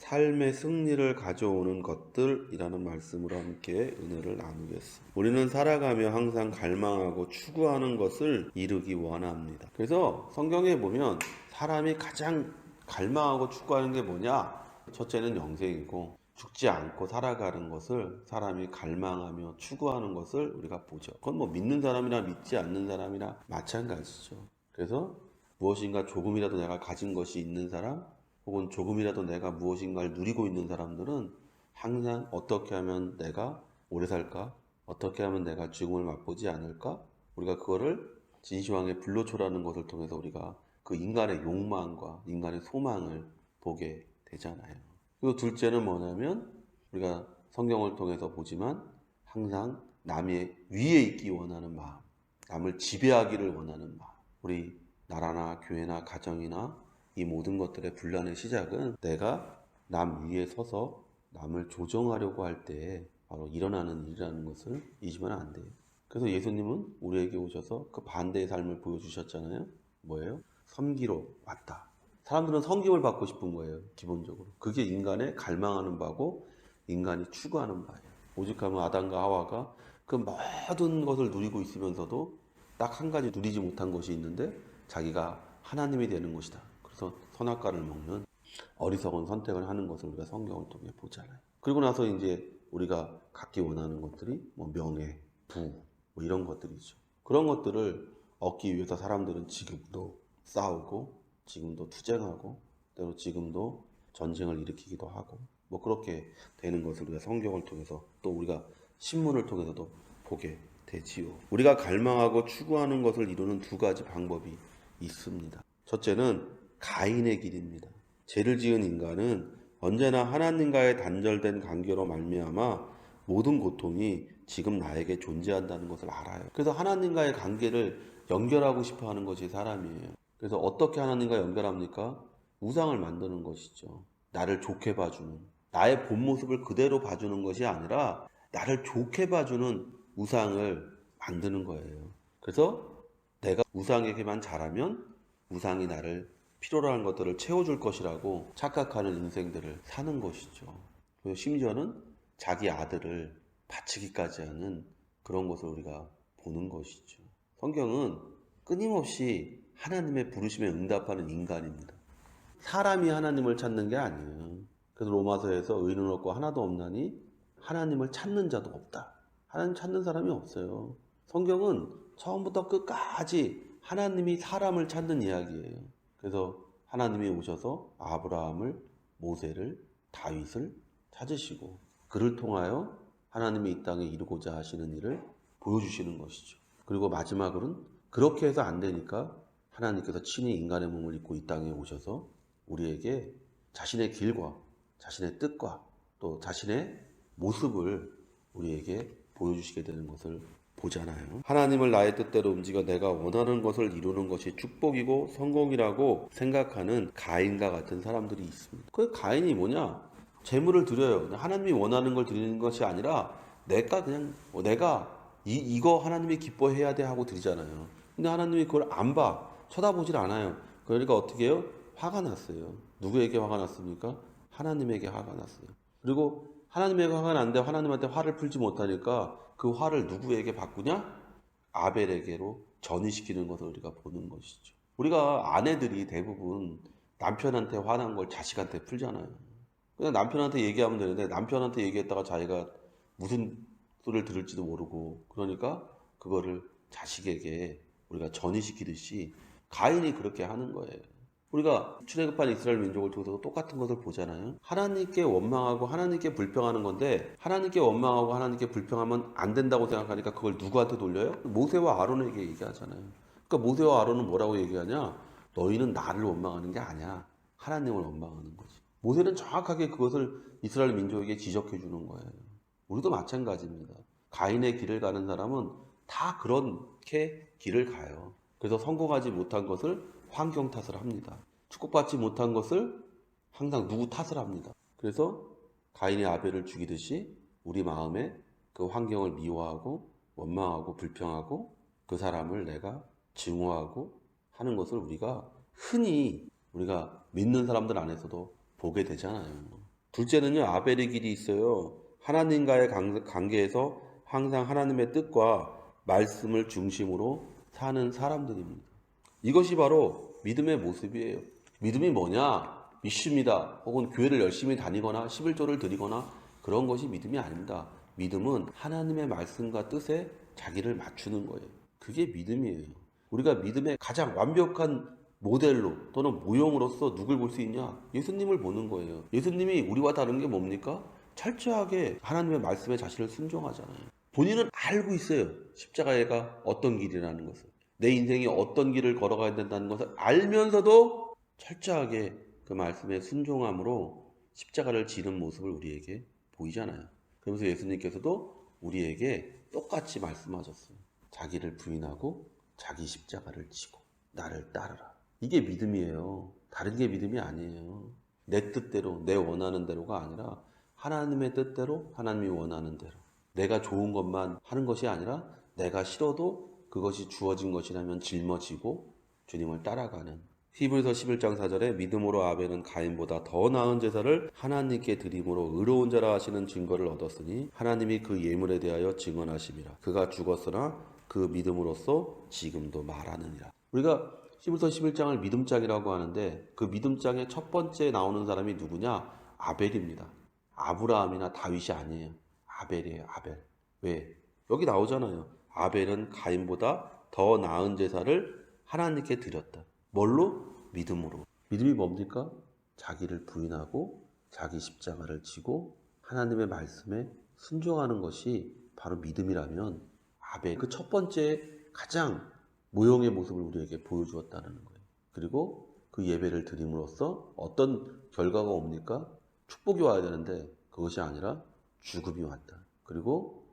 삶의 승리를 가져오는 것들이라는 말씀으로 함께 은혜를 나누겠습니다. 우리는 살아가며 항상 갈망하고 추구하는 것을 이루기 원합니다. 그래서 성경에 보면 사람이 가장 갈망하고 추구하는 게 뭐냐? 첫째는 영생이고 죽지 않고 살아가는 것을 사람이 갈망하며 추구하는 것을 우리가 보죠. 그건 뭐 믿는 사람이나 믿지 않는 사람이나 마찬가지죠. 그래서 무엇인가 조금이라도 내가 가진 것이 있는 사람, 혹은 조금이라도 내가 무엇인가를 누리고 있는 사람들은 항상 어떻게 하면 내가 오래 살까? 어떻게 하면 내가 죽음을 맛보지 않을까? 우리가 그거를 진시황의 불로초라는 것을 통해서 우리가 그 인간의 욕망과 인간의 소망을 보게 되잖아요. 그리고 둘째는 뭐냐면 우리가 성경을 통해서 보지만 항상 남의 위에 있기 원하는 마음, 남을 지배하기를 원하는 마음. 우리 나라나 교회나 가정이나 이 모든 것들의 분란의 시작은 내가 남 위에 서서 남을 조정하려고 할 때 바로 일어나는 일이라는 것을 잊으면 안 돼요. 그래서 예수님은 우리에게 오셔서 그 반대의 삶을 보여주셨잖아요. 뭐예요? 섬기러 왔다. 사람들은 섬김을 받고 싶은 거예요. 기본적으로. 그게 인간의 갈망하는 바고 인간이 추구하는 바예요. 오직하면 아담과 하와가 그 모든 것을 누리고 있으면서도 딱 한 가지 누리지 못한 것이 있는데 자기가 하나님이 되는 것이다. 그래서 선악과를 먹는 어리석은 선택을 하는 것을 우리가 성경을 통해 보잖아요. 그리고 나서 이제 우리가 갖기 원하는 것들이 뭐 명예, 부, 뭐 이런 것들이죠. 그런 것들을 얻기 위해서 사람들은 지금도 싸우고, 지금도 투쟁하고, 때로 지금도 전쟁을 일으키기도 하고, 뭐 그렇게 되는 것을 우리가 성경을 통해서 또 우리가 신문을 통해서도 보게 되지요. 우리가 갈망하고 추구하는 것을 이루는 두 가지 방법이 있습니다. 첫째는 가인의 길입니다. 죄를 지은 인간은 언제나 하나님과의 단절된 관계로 말미암아 모든 고통이 지금 나에게 존재한다는 것을 알아요. 그래서 하나님과의 관계를 연결하고 싶어 하는 것이 사람이에요. 그래서 어떻게 하나님과 연결합니까? 우상을 만드는 것이죠. 나를 좋게 봐주는, 나의 본 모습을 그대로 봐주는 것이 아니라 나를 좋게 봐주는 우상을 만드는 거예요. 그래서 내가 우상에게만 잘하면 우상이 나를 필요로 하는 것들을 채워줄 것이라고 착각하는 인생들을 사는 것이죠. 그리고 심지어는 자기 아들을 바치기까지 하는 그런 것을 우리가 보는 것이죠. 성경은 끊임없이 하나님의 부르심에 응답하는 인간입니다. 사람이 하나님을 찾는 게 아니에요. 그래서 로마서에서 의인은 없고 하나도 없나니 하나님을 찾는 자도 없다. 하나님 찾는 사람이 없어요. 성경은 처음부터 끝까지 하나님이 사람을 찾는 이야기예요. 그래서 하나님이 오셔서 아브라함을, 모세를, 다윗을 찾으시고 그를 통하여 하나님이 이 땅에 이루고자 하시는 일을 보여주시는 것이죠. 그리고 마지막으로는 그렇게 해서 안 되니까 하나님께서 친히 인간의 몸을 입고 이 땅에 오셔서 우리에게 자신의 길과 자신의 뜻과 또 자신의 모습을 우리에게 보여주시게 되는 것을 보잖아요. 하나님을 나의 뜻대로 움직여 내가 원하는 것을 이루는 것이 축복이고 성공이라고 생각하는 가인과 같은 사람들이 있습니다. 그 가인이 뭐냐? 재물을 드려요. 하나님이 원하는 걸 드리는 것이 아니라 내가 이거 하나님이 기뻐해야 돼 하고 드리잖아요. 근데 하나님이 그걸 안 봐. 쳐다보질 않아요. 그러니까 어떻게 해요? 화가 났어요. 누구에게 화가 났습니까? 하나님에게 화가 났어요. 그리고 하나님에게 화가 났는데 하나님한테 화를 풀지 못하니까 그 화를 누구에게 바꾸냐? 아벨에게로 전이시키는 것을 우리가 보는 것이죠. 우리가 아내들이 대부분 남편한테 화난 걸 자식한테 풀잖아요. 그냥 남편한테 얘기하면 되는데 남편한테 얘기했다가 자기가 무슨 소리를 들을지도 모르고 그러니까 그거를 자식에게 우리가 전이시키듯이 가인이 그렇게 하는 거예요. 우리가 출애굽한 이스라엘 민족을 통해서 똑같은 것을 보잖아요. 하나님께 원망하고 하나님께 불평하는 건데 하나님께 원망하고 하나님께 불평하면 안 된다고 생각하니까 그걸 누구한테 돌려요? 모세와 아론에게 얘기하잖아요. 그러니까 모세와 아론은 뭐라고 얘기하냐? 너희는 나를 원망하는 게 아니야. 하나님을 원망하는 거지. 모세는 정확하게 그것을 이스라엘 민족에게 지적해 주는 거예요. 우리도 마찬가지입니다. 가인의 길을 가는 사람은 다 그렇게 길을 가요. 그래서 성공하지 못한 것을 환경 탓을 합니다. 축복받지 못한 것을 항상 누구 탓을 합니다. 그래서 가인이 아벨을 죽이듯이 우리 마음에 그 환경을 미워하고 원망하고 불평하고 그 사람을 내가 증오하고 하는 것을 우리가 흔히 우리가 믿는 사람들 안에서도 보게 되잖아요. 둘째는요, 아벨의 길이 있어요. 하나님과의 관계에서 항상 하나님의 뜻과 말씀을 중심으로 사는 사람들입니다. 이것이 바로 믿음의 모습이에요. 믿음이 뭐냐? 믿습니다. 혹은 교회를 열심히 다니거나 11조를 드리거나 그런 것이 믿음이 아닙니다. 믿음은 하나님의 말씀과 뜻에 자기를 맞추는 거예요. 그게 믿음이에요. 우리가 믿음의 가장 완벽한 모델로 또는 모형으로서 누굴 볼 수 있냐? 예수님을 보는 거예요. 예수님이 우리와 다른 게 뭡니까? 철저하게 하나님의 말씀에 자신을 순종하잖아요. 본인은 알고 있어요. 십자가가 어떤 길이라는 것을. 내 인생이 어떤 길을 걸어가야 된다는 것을 알면서도 철저하게 그 말씀에 순종함으로 십자가를 지는 모습을 우리에게 보이잖아요. 그러면서 예수님께서도 우리에게 똑같이 말씀하셨어요. 자기를 부인하고 자기 십자가를 지고 나를 따르라. 이게 믿음이에요. 다른 게 믿음이 아니에요. 내 뜻대로, 내 원하는 대로가 아니라 하나님의 뜻대로, 하나님이 원하는 대로. 내가 좋은 것만 하는 것이 아니라 내가 싫어도 그것이 주어진 것이라면 짊어지고 주님을 따라가는. 히브리서 11장 4절에 믿음으로 아벨은 가인보다 더 나은 제사를 하나님께 드림으로 의로운 자라 하시는 증거를 얻었으니 하나님이 그 예물에 대하여 증언하심이라. 그가 죽었으나 그 믿음으로써 지금도 말하느니라. 우리가 히브리서 11장을 믿음장이라고 하는데 그 믿음장의 첫 번째 나오는 사람이 누구냐? 아벨입니다. 아브라함이나 다윗이 아니에요. 아벨이에요. 아벨. 왜? 여기 나오잖아요. 아벨은 가인보다 더 나은 제사를 하나님께 드렸다. 뭘로? 믿음으로. 믿음이 뭡니까? 자기를 부인하고 자기 십자가를 지고 하나님의 말씀에 순종하는 것이 바로 믿음이라면 아벨 그 첫 번째 가장 모형의 모습을 우리에게 보여주었다는 거예요. 그리고 그 예배를 드림으로써 어떤 결과가 옵니까? 축복이 와야 되는데 그것이 아니라 죽음이 왔다. 그리고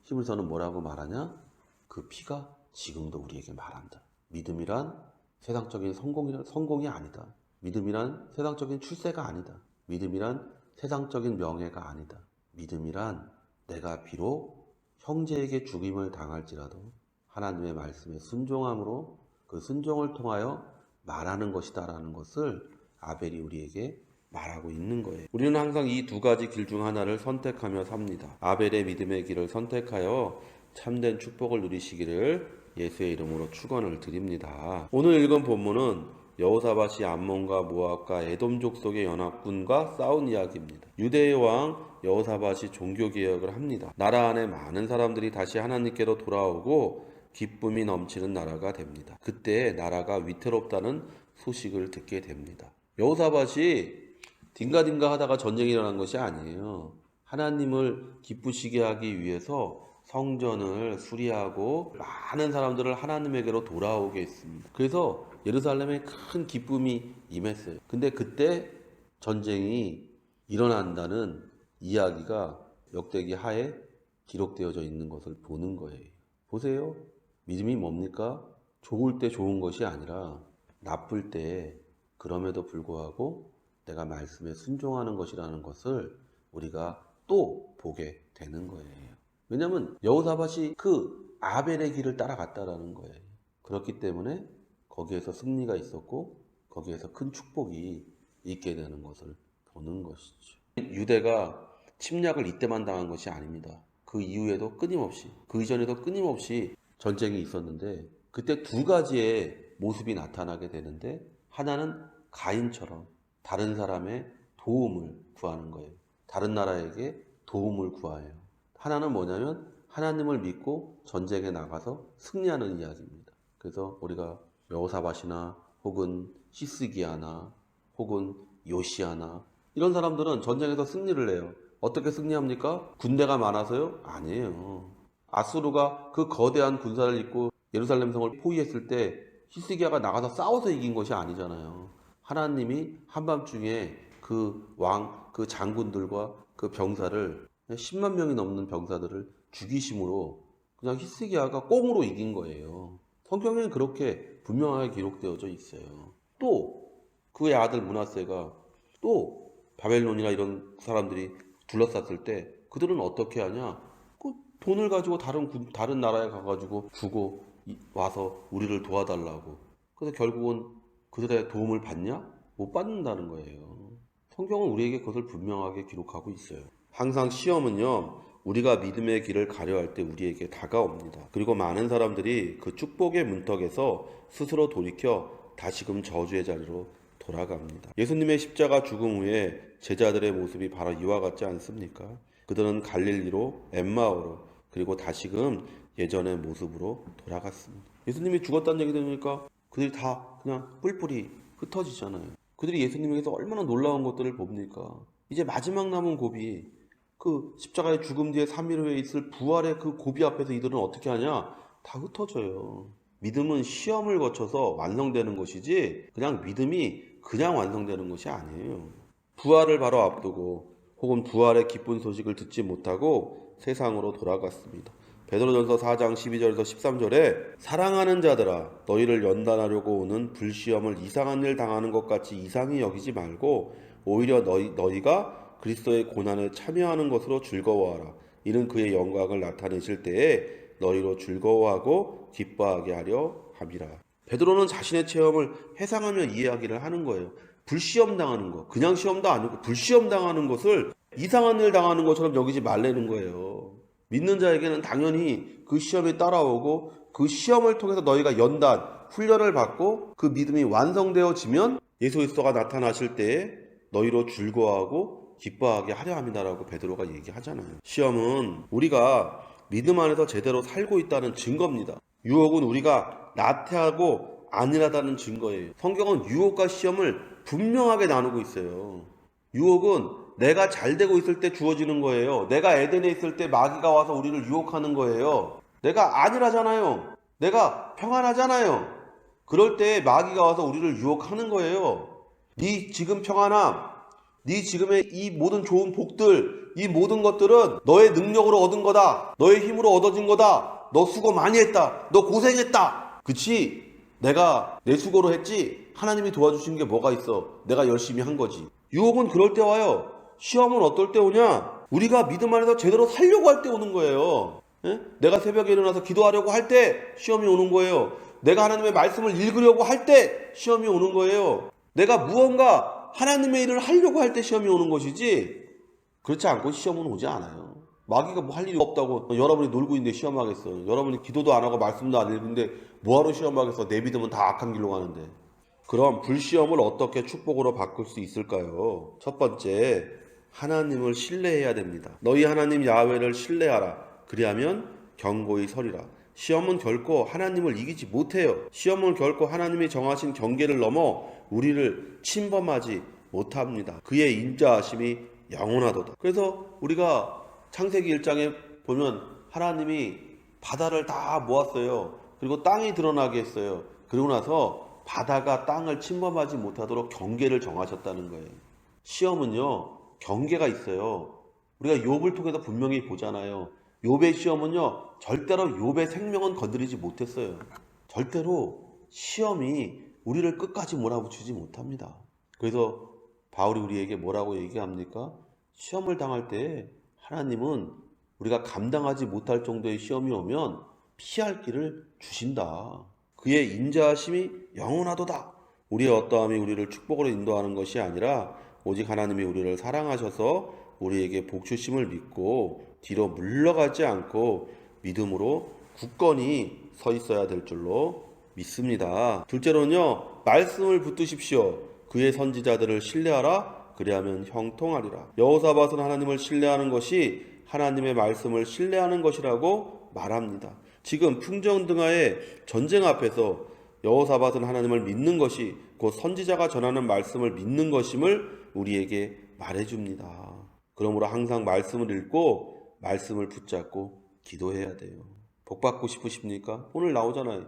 히브리서는 뭐라고 말하냐? 그 피가 지금도 우리에게 말한다. 믿음이란 세상적인 성공이 아니다. 믿음이란 세상적인 출세가 아니다. 믿음이란 세상적인 명예가 아니다. 믿음이란 내가 비록 형제에게 죽임을 당할지라도 하나님의 말씀에 순종함으로 그 순종을 통하여 말하는 것이다라는 것을 아벨이 우리에게 말하고 있는 거예요. 우리는 항상 이 두 가지 길 중 하나를 선택하며 삽니다. 아벨의 믿음의 길을 선택하여 참된 축복을 누리시기를 예수의 이름으로 축원을 드립니다. 오늘 읽은 본문은 여호사밧이 암몬과 모압과 에돔 족속의 연합군과 싸운 이야기입니다. 유대의 왕 여호사밧이 종교개혁을 합니다. 나라 안에 많은 사람들이 다시 하나님께로 돌아오고 기쁨이 넘치는 나라가 됩니다. 그때 나라가 위태롭다는 소식을 듣게 됩니다. 여호사밧이 딩가딩가 하다가 전쟁이 일어난 것이 아니에요. 하나님을 기쁘시게 하기 위해서 성전을 수리하고 많은 사람들을 하나님에게로 돌아오게 했습니다. 그래서 예루살렘에 큰 기쁨이 임했어요. 근데 그때 전쟁이 일어난다는 이야기가 역대기 하에 기록되어져 있는 것을 보는 거예요. 보세요. 믿음이 뭡니까? 좋을 때 좋은 것이 아니라 나쁠 때 그럼에도 불구하고 내가 말씀에 순종하는 것이라는 것을 우리가 또 보게 되는 거예요. 왜냐하면 여호사밧이 그 아벨의 길을 따라갔다라는 거예요. 그렇기 때문에 거기에서 승리가 있었고 거기에서 큰 축복이 있게 되는 것을 보는 것이죠. 유대가 침략을 이때만 당한 것이 아닙니다. 그 이후에도 끊임없이, 그 이전에도 끊임없이 전쟁이 있었는데 그때 두 가지의 모습이 나타나게 되는데 하나는 가인처럼 다른 사람의 도움을 구하는 거예요. 다른 나라에게 도움을 구해요. 하나는 뭐냐면 하나님을 믿고 전쟁에 나가서 승리하는 이야기입니다. 그래서 우리가 여호사밧이나 혹은 히스기야나 혹은 요시야나 이런 사람들은 전쟁에서 승리를 해요. 어떻게 승리합니까? 군대가 많아서요? 아니에요. 아수르가 그 거대한 군사를 입고 예루살렘 성을 포위했을 때 히스기야가 나가서 싸워서 이긴 것이 아니잖아요. 하나님이 한밤중에 그 왕, 그 장군들과 그 병사를 10만 명이 넘는 병사들을 죽이심으로 그냥 히스기야가 꽁으로 이긴 거예요. 성경에는 그렇게 분명하게 기록되어져 있어요. 또 그의 아들 므낫세가 또 바벨론이나 이런 사람들이 둘러쌌을 때 그들은 어떻게 하냐? 그 돈을 가지고 다른 나라에 가가지고 주고 와서 우리를 도와달라고. 그래서 결국은 그들의 도움을 받냐? 못 받는다는 거예요. 성경은 우리에게 그것을 분명하게 기록하고 있어요. 항상 시험은요, 우리가 믿음의 길을 가려할 때 우리에게 다가옵니다. 그리고 많은 사람들이 그 축복의 문턱에서 스스로 돌이켜 다시금 저주의 자리로 돌아갑니다. 예수님의 십자가 죽음 후에 제자들의 모습이 바로 이와 같지 않습니까? 그들은 갈릴리로, 엠마오로, 그리고 다시금 예전의 모습으로 돌아갔습니다. 예수님이 죽었다는 얘기 들으니까 그들이 다 그냥 뿔뿔이 흩어지잖아요. 그들이 예수님에게서 얼마나 놀라운 것들을 봅니까? 이제 마지막 남은 고비, 그 십자가의 죽음 뒤에 3일 후에 있을 부활의 그 고비 앞에서 이들은 어떻게 하냐? 다 흩어져요. 믿음은 시험을 거쳐서 완성되는 것이지 그냥 믿음이 그냥 완성되는 것이 아니에요. 부활을 바로 앞두고 혹은 부활의 기쁜 소식을 듣지 못하고 세상으로 돌아갔습니다. 베드로전서 4장 12절에서 13절에 사랑하는 자들아 너희를 연단하려고 오는 불시험을 이상한 일 당하는 것 같이 이상히 여기지 말고 오히려 너희가 그리스도의 고난에 참여하는 것으로 즐거워하라. 이는 그의 영광을 나타내실 때에 너희로 즐거워하고 기뻐하게 하려 함이라. 베드로는 자신의 체험을 회상하며 이야기를 하는 거예요. 불시험 당하는 거, 그냥 시험도 아니고 불시험 당하는 것을 이상한 일 당하는 것처럼 여기지 말라는 거예요. 믿는 자에게는 당연히 그 시험이 따라오고 그 시험을 통해서 너희가 연단, 훈련을 받고 그 믿음이 완성되어지면 예수 그리스도가 나타나실 때에 너희로 즐거워하고 기뻐하게 하려 합니다라고 베드로가 얘기하잖아요. 시험은 우리가 믿음 안에서 제대로 살고 있다는 증거입니다. 유혹은 우리가 나태하고 안일하다는 증거예요. 성경은 유혹과 시험을 분명하게 나누고 있어요. 유혹은 내가 잘 되고 있을 때 주어지는 거예요. 내가 에덴에 있을 때 마귀가 와서 우리를 유혹하는 거예요. 내가 안일하잖아요. 내가 평안하잖아요. 그럴 때 마귀가 와서 우리를 유혹하는 거예요. 네 지금 평안함, 네 지금의 이 모든 좋은 복들, 이 모든 것들은 너의 능력으로 얻은 거다. 너의 힘으로 얻어진 거다. 너 수고 많이 했다. 너 고생했다. 그치? 내가 내 수고로 했지? 하나님이 도와주신 게 뭐가 있어? 내가 열심히 한 거지. 유혹은 그럴 때 와요. 시험은 어떨 때 오냐? 우리가 믿음 안에서 제대로 살려고 할 때 오는 거예요. 예? 내가 새벽에 일어나서 기도하려고 할 때 시험이 오는 거예요. 내가 하나님의 말씀을 읽으려고 할 때 시험이 오는 거예요. 내가 무언가 하나님의 일을 하려고 할 때 시험이 오는 것이지 그렇지 않고 시험은 오지 않아요. 마귀가 뭐 할 일이 없다고 여러분이 놀고 있는데 시험하겠어. 여러분이 기도도 안 하고 말씀도 안 읽는데 뭐하러 시험하겠어. 내 믿음은 다 악한 길로 가는데. 그럼 불시험을 어떻게 축복으로 바꿀 수 있을까요? 첫 번째, 하나님을 신뢰해야 됩니다. 너희 하나님 야훼를 신뢰하라. 그리하면 견고히 서리라. 시험은 결코 하나님을 이기지 못해요. 시험은 결코 하나님이 정하신 경계를 넘어 우리를 침범하지 못합니다. 그의 인자하심이 영원하도다. 그래서 우리가 창세기 1장에 보면 하나님이 바다를 다 모았어요. 그리고 땅이 드러나게 했어요. 그리고 나서 바다가 땅을 침범하지 못하도록 경계를 정하셨다는 거예요. 시험은요, 경계가 있어요. 우리가 욥을 통해서 분명히 보잖아요. 욥의 시험은요, 절대로 욥의 생명은 건드리지 못했어요. 절대로 시험이 우리를 끝까지 몰아붙이지 못합니다. 그래서 바울이 우리에게 뭐라고 얘기합니까? 시험을 당할 때 하나님은 우리가 감당하지 못할 정도의 시험이 오면 피할 길을 주신다. 그의 인자하심이 영원하도다. 우리의 어떠함이 우리를 축복으로 인도하는 것이 아니라 오직 하나님이 우리를 사랑하셔서 우리에게 복 주심을 믿고 뒤로 물러가지 않고 믿음으로 굳건히 서 있어야 될 줄로 믿습니다. 둘째로는요, 말씀을 붙드십시오. 그의 선지자들을 신뢰하라. 그리하면 형통하리라. 여호사밧은 하나님을 신뢰하는 것이 하나님의 말씀을 신뢰하는 것이라고 말합니다. 지금 풍정등하의 전쟁 앞에서 여호사밧은 하나님을 믿는 것이 곧 선지자가 전하는 말씀을 믿는 것임을 우리에게 말해줍니다. 그러므로 항상 말씀을 읽고 말씀을 붙잡고 기도해야 돼요. 복 받고 싶으십니까? 오늘 나오잖아요.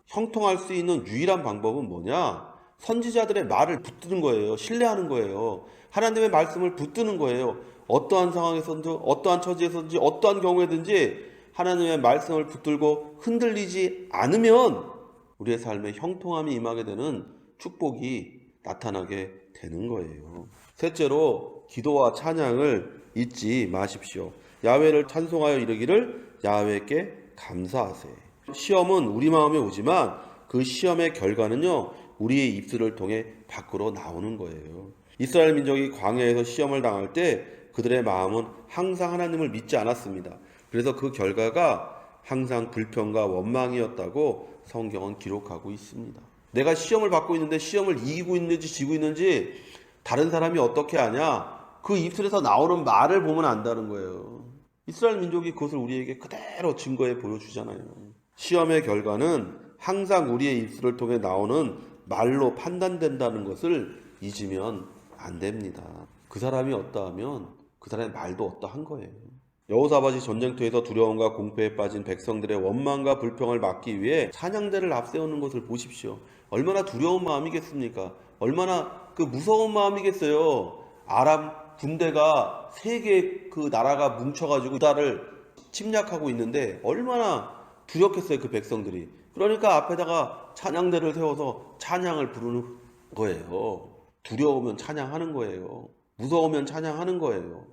형통할 수 있는 유일한 방법은 뭐냐? 선지자들의 말을 붙드는 거예요. 신뢰하는 거예요. 하나님의 말씀을 붙드는 거예요. 어떠한 상황에서든지 어떠한 처지에서든지 어떠한 경우에든지 하나님의 말씀을 붙들고 흔들리지 않으면 우리의 삶에 형통함이 임하게 되는 축복이 나타나게 되는 거예요. 셋째로 기도와 찬양을 잊지 마십시오. 야훼를 찬송하여 이르기를 야훼께 감사하세. 시험은 우리 마음에 오지만 그 시험의 결과는요, 우리의 입술을 통해 밖으로 나오는 거예요. 이스라엘 민족이 광야에서 시험을 당할 때 그들의 마음은 항상 하나님을 믿지 않았습니다. 그래서 그 결과가 항상 불평과 원망이었다고 성경은 기록하고 있습니다. 내가 시험을 받고 있는데 시험을 이기고 있는지 지고 있는지 다른 사람이 어떻게 아냐? 그 입술에서 나오는 말을 보면 안다는 거예요. 이스라엘 민족이 그것을 우리에게 그대로 증거해 보여주잖아요. 시험의 결과는 항상 우리의 입술을 통해 나오는 말로 판단된다는 것을 잊으면 안 됩니다. 그 사람이 어떠하면 그 사람의 말도 어떠한 거예요. 여호사밧이 전쟁터에서 두려움과 공포에 빠진 백성들의 원망과 불평을 막기 위해 찬양대를 앞세우는 것을 보십시오. 얼마나 두려운 마음이겠습니까? 얼마나 그 무서운 마음이겠어요. 아람 군대가 세 개의 그 나라가 뭉쳐가지고 유다를 침략하고 있는데 얼마나 두렵겠어요, 그 백성들이. 그러니까 앞에다가 찬양대를 세워서 찬양을 부르는 거예요. 두려우면 찬양하는 거예요. 무서우면 찬양하는 거예요.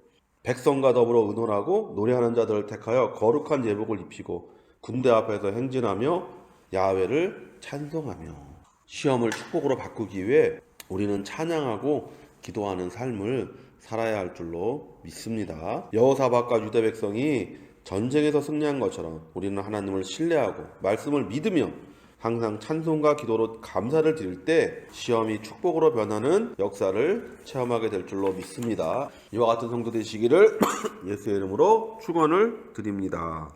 백성과 더불어 의논하고 노래하는 자들을 택하여 거룩한 예복을 입히고 군대 앞에서 행진하며 야훼를 찬송하며. 시험을 축복으로 바꾸기 위해 우리는 찬양하고 기도하는 삶을 살아야 할 줄로 믿습니다. 여호사밧과 유다 백성이 전쟁에서 승리한 것처럼 우리는 하나님을 신뢰하고 말씀을 믿으며 항상 찬송과 기도로 감사를 드릴 때 시험이 축복으로 변하는 역사를 체험하게 될 줄로 믿습니다. 이와 같은 성도 되시기를 예수의 이름으로 축원을 드립니다.